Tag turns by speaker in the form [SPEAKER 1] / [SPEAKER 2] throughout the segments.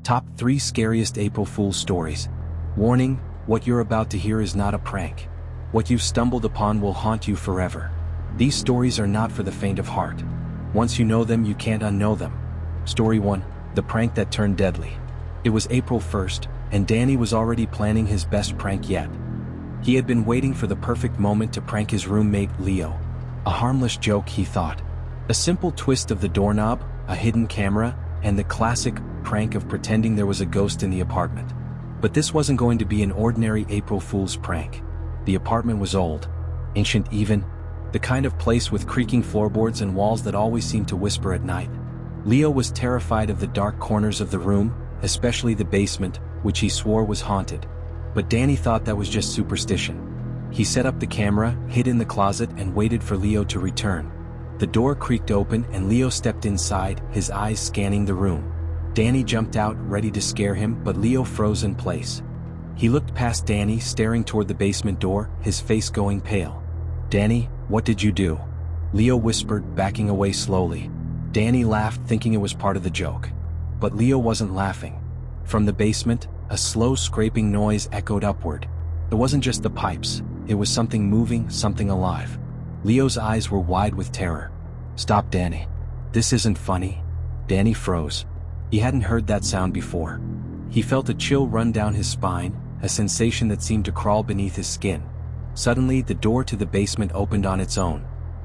[SPEAKER 1] Top 3 Scariest April Fool's Stories. Warning, what you're about to hear is not a prank. What you've stumbled upon will haunt you forever. These stories are not for the faint of heart. Once you know them, you can't unknow them. Story 1. The Prank That Turned Deadly. It was April 1st, and Danny was already planning his best prank yet. He had been waiting for the perfect moment to prank his roommate, Leo. A harmless joke, he thought. A simple twist of the doorknob, a hidden camera, and the classic prank of pretending there was a ghost in the apartment. But this wasn't going to be an ordinary April Fool's prank. The apartment was old, ancient even, the kind of place with creaking floorboards and walls that always seemed to whisper at night. Leo was terrified of the dark corners of the room, especially the basement, which he swore was haunted. But Danny thought that was just superstition. He set up the camera, hid in the closet, and waited for Leo to return. The door creaked open and Leo stepped inside, his eyes scanning the room. Danny jumped out, ready to scare him, but Leo froze in place. He looked past Danny, staring toward the basement door, his face going pale. "Danny, what did you do?" Leo whispered, backing away slowly. Danny laughed, thinking it was part of the joke. But Leo wasn't laughing. From the basement, a slow scraping noise echoed upward. It wasn't just the pipes, it was something moving, something alive. Leo's eyes were wide with terror. "Stop, Danny. This isn't funny." Danny froze. He hadn't heard that sound before. He felt a chill run down his spine, a sensation that seemed to crawl beneath his skin. Suddenly, the door to the basement opened on its own.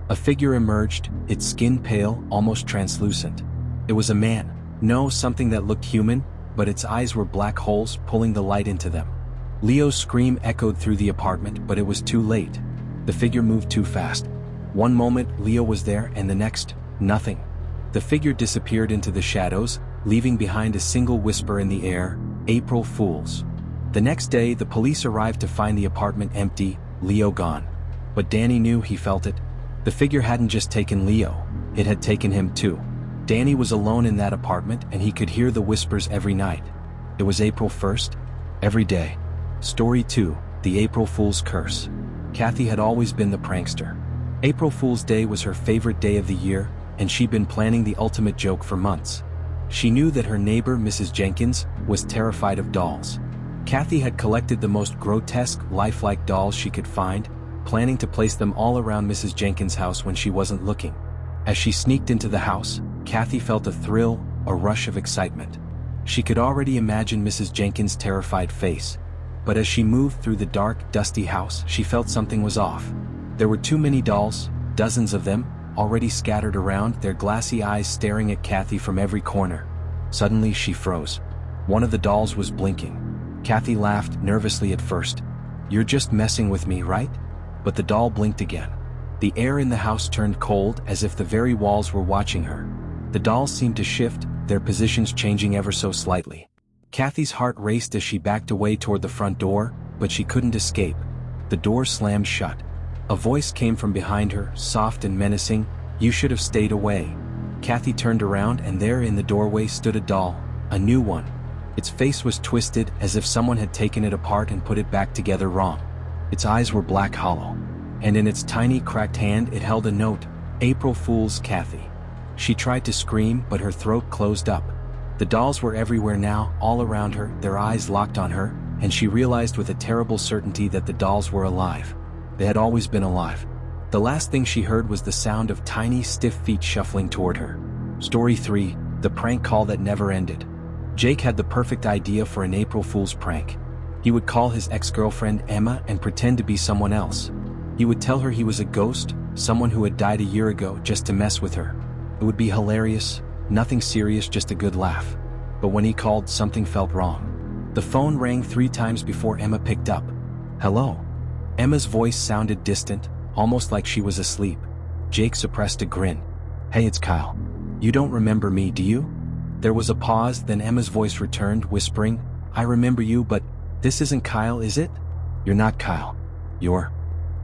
[SPEAKER 1] A figure emerged, its skin pale, almost translucent. It was a man. No, something that looked human, but its eyes were black holes, pulling the light into them. Leo's scream echoed through the apartment, but it was too late. The figure moved too fast. One moment, Leo was there, and the next, nothing. The figure disappeared into the shadows, leaving behind a single whisper in the air, "April Fools." The next day, the police arrived to find the apartment empty, Leo gone. But Danny knew, he felt it. The figure hadn't just taken Leo, it had taken him too. Danny was alone in that apartment, and he could hear the whispers every night. It was April 1st, every day. Story 2. The April Fool's Curse. Kathy had always been the prankster. April Fool's Day was her favorite day of the year, and she'd been planning the ultimate joke for months. She knew that her neighbor, Mrs. Jenkins, was terrified of dolls. Kathy had collected the most grotesque, lifelike dolls she could find, planning to place them all around Mrs. Jenkins' house when she wasn't looking. As she sneaked into the house, Kathy felt a thrill, a rush of excitement. She could already imagine Mrs. Jenkins' terrified face. But as she moved through the dark, dusty house, she felt something was off. There were too many dolls, dozens of them, already scattered around, their glassy eyes staring at Kathy from every corner. Suddenly, she froze. One of the dolls was blinking. Kathy laughed, nervously at first. "You're just messing with me, right?" But the doll blinked again. The air in the house turned cold, as if the very walls were watching her. The dolls seemed to shift, their positions changing ever so slightly. Kathy's heart raced as she backed away toward the front door, but she couldn't escape. The door slammed shut. A voice came from behind her, soft and menacing, "You should have stayed away." Kathy turned around, and there in the doorway stood a doll, a new one. Its face was twisted, as if someone had taken it apart and put it back together wrong. Its eyes were black hollow, and in its tiny cracked hand it held a note, "April Fool's Kathy." She tried to scream, but her throat closed up. The dolls were everywhere now, all around her, their eyes locked on her, and she realized with a terrible certainty that the dolls were alive. They had always been alive. The last thing she heard was the sound of tiny, stiff feet shuffling toward her. Story 3. The Prank Call That Never Ended. Jake had the perfect idea for an April Fool's prank. He would call his ex-girlfriend Emma and pretend to be someone else. He would tell her he was a ghost, someone who had died a year ago, just to mess with her. It would be hilarious, nothing serious, just a good laugh. But when he called, something felt wrong. The phone rang 3 times before Emma picked up. "Hello?" Emma's voice sounded distant, almost like she was asleep. Jake suppressed a grin. "Hey, it's Kyle. You don't remember me, do you?" There was a pause, then Emma's voice returned, whispering, "I remember you, but this isn't Kyle, is it?" "You're not Kyle. You're..."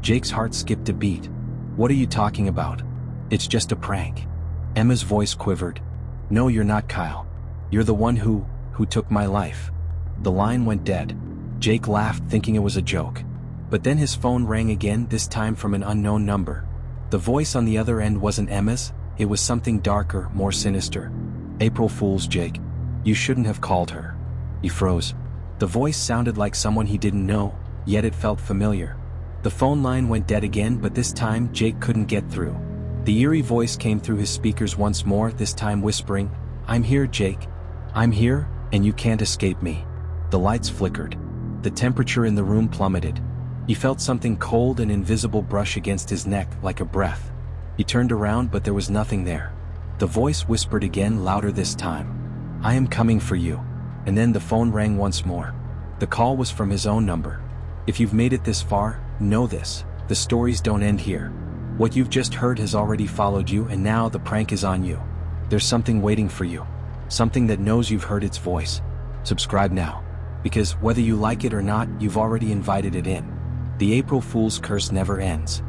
[SPEAKER 1] Jake's heart skipped a beat. "What are you talking about?" "It's just a prank." Emma's voice quivered. "No, you're not Kyle. You're the one who took my life." The line went dead. Jake laughed, thinking it was a joke. But then his phone rang again, this time from an unknown number. The voice on the other end wasn't Emma's, it was something darker, more sinister. "April Fool's, Jake. You shouldn't have called her. He froze. The voice sounded like someone he didn't know, yet it felt familiar. The phone line went dead again, but this time Jake couldn't get through. The eerie voice came through his speakers once more, this time whispering, "I'm here, Jake. I'm here, and you can't escape me." The lights flickered. The temperature in the room plummeted. He felt something cold and invisible brush against his neck like a breath. He turned around, but there was nothing there. The voice whispered again, louder this time, "I am coming for you." And then the phone rang once more. The call was from his own number. If you've made it this far, know this: the stories don't end here. What you've just heard has already followed you, and now the prank is on you. There's something waiting for you. Something that knows you've heard its voice. Subscribe now. Because whether you like it or not, you've already invited it in. The April Fool's curse never ends.